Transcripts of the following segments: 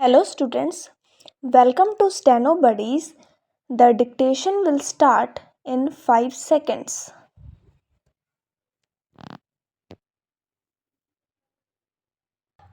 Hello students, welcome to Steno Buddies. The dictation will start in 5 seconds.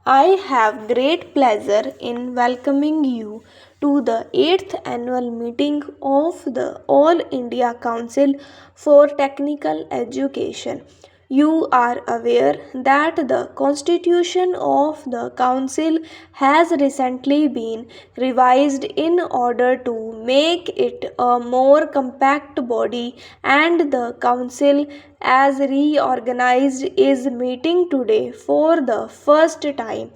I have great pleasure in welcoming you to the 8th annual meeting of the All India Council for Technical Education. You are aware that the constitution of the council has recently been revised in order to make it a more compact body, and the council as reorganized is meeting today for the first time.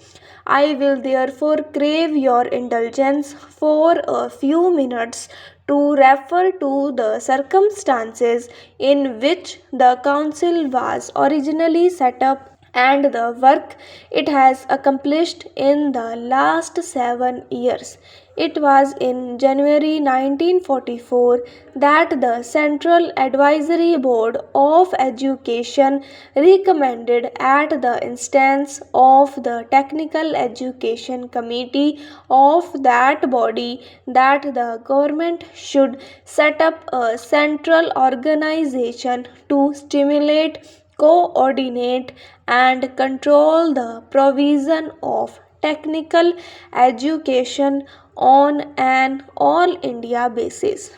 I will therefore crave your indulgence for a few minutes to refer to the circumstances in which the council was originally set up and the work it has accomplished in the last 7 years. It was in January 1944 that the Central Advisory Board of Education recommended, at the instance of the Technical Education Committee of that body, that the government should set up a central organization to stimulate, coordinate, and control the provision of technical education on an all India basis.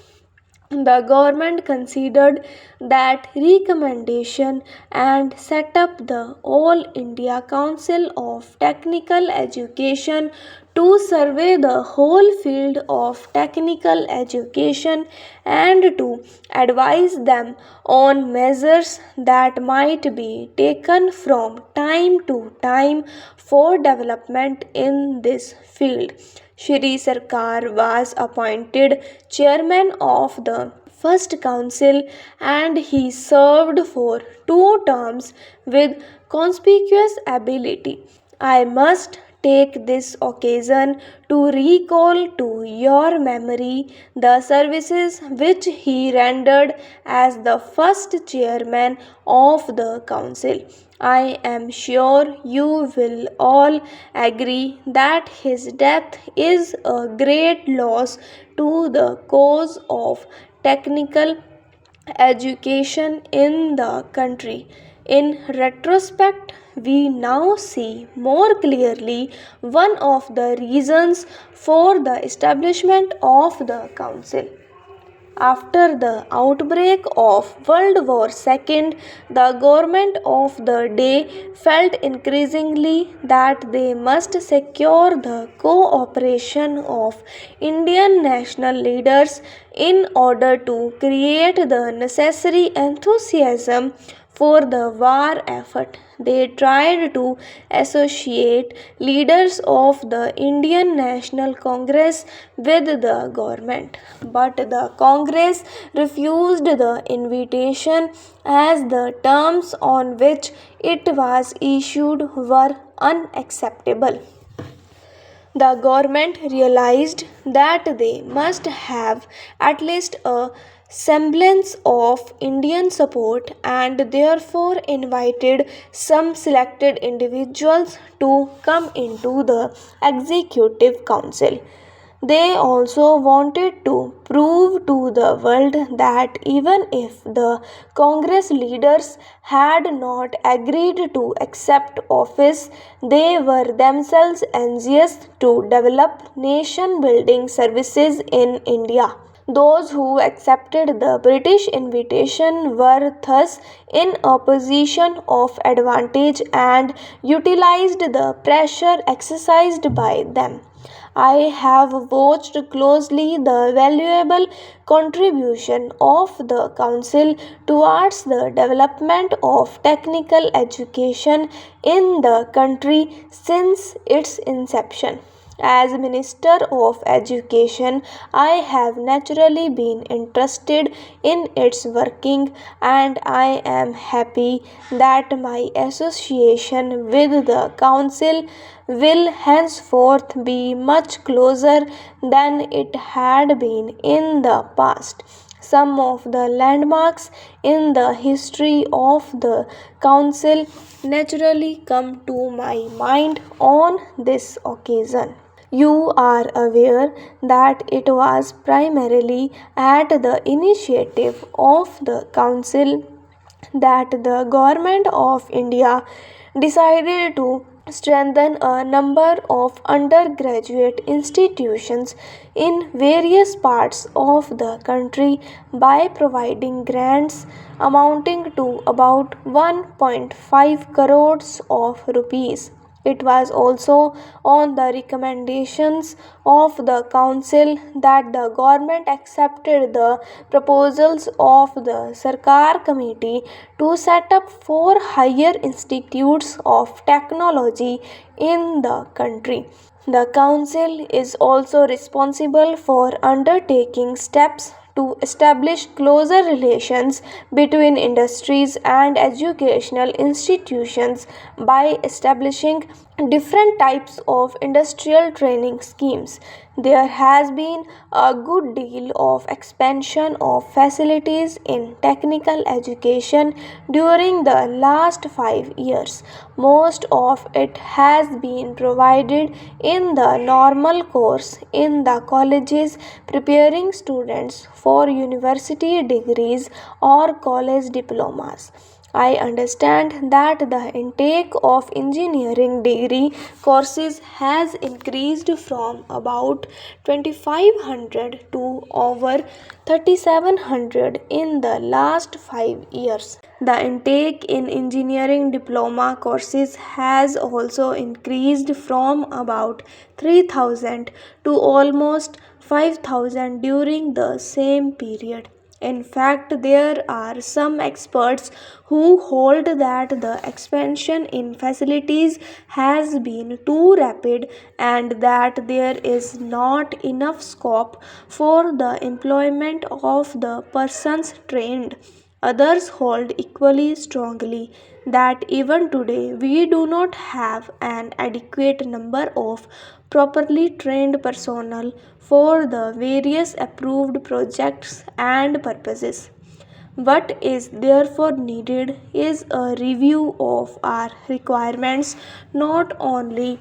The government considered that recommendation and set up the All India Council of Technical Education to survey the whole field of technical education and to advise them on measures that might be taken from time to time for development in this field. Shri Sarkar was appointed chairman of the first council, and he served for 2 terms with conspicuous ability. I must take this occasion to recall to your memory the services which he rendered as the first chairman of the council. I am sure you will all agree that his death is a great loss to the cause of technical education in the country. In retrospect, we now see more clearly one of the reasons for the establishment of the council. After the outbreak of World War II, the government of the day felt increasingly that they must secure the cooperation of Indian national leaders in order to create the necessary enthusiasm for the war effort. They tried to associate leaders of the Indian National Congress with the government, but the Congress refused the invitation as the terms on which it was issued were unacceptable. The government realized that they must have at least a semblance of Indian support, and therefore invited some selected individuals to come into the Executive Council. They also wanted to prove to the world that even if the Congress leaders had not agreed to accept office, they were themselves anxious to develop nation building services in India. Those who accepted the British invitation were thus in a position of advantage and utilized the pressure exercised by them. I have watched closely the valuable contribution of the Council towards the development of technical education in the country since its inception. As Minister of Education, I have naturally been interested in its working, and I am happy that my association with the Council will henceforth be much closer than it had been in the past. Some of the landmarks in the history of the Council naturally come to my mind on this occasion. You are aware that it was primarily at the initiative of the Council that the Government of India decided to strengthen a number of undergraduate institutions in various parts of the country by providing grants amounting to about 1.5 crores of rupees. It was also on the recommendations of the Council that the government accepted the proposals of the Sarkar Committee to set up 4 higher institutes of technology in the country. The Council is also responsible for undertaking steps to establish closer relations between industries and educational institutions by establishing different types of industrial training schemes. There has been a good deal of expansion of facilities in technical education during the last 5 years. Most of it has been provided in the normal course in the colleges, preparing students for university degrees or college diplomas. I understand that the intake of engineering degree courses has increased from about 2500 to over 3700 in the last 5 years. The intake in engineering diploma courses has also increased from about 3000 to almost 5000 during the same period. In fact, there are some experts who hold that the expansion in facilities has been too rapid and that there is not enough scope for the employment of the persons trained. Others hold equally strongly that even today we do not have an adequate number of properly trained personnel for the various approved projects and purposes. What is therefore needed is a review of our requirements not only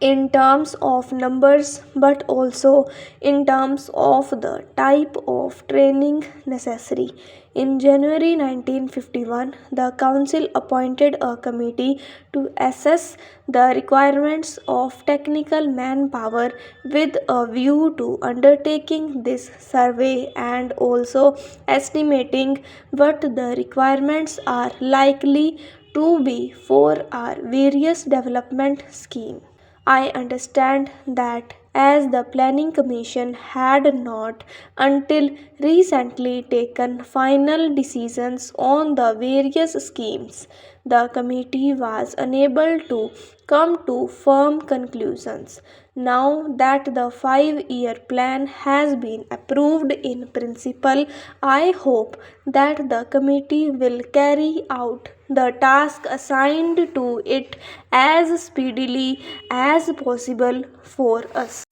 in terms of numbers but also in terms of the type of training necessary. In January 1951, the Council appointed a committee to assess the requirements of technical manpower with a view to undertaking this survey and also estimating what the requirements are likely to be for our various development schemes. I understand that as the Planning Commission had not until recently taken final decisions on the various schemes, the committee was unable to come to firm conclusions. Now that the 5 year plan has been approved in principle, I hope that the committee will carry out the task assigned to it as speedily as possible for us.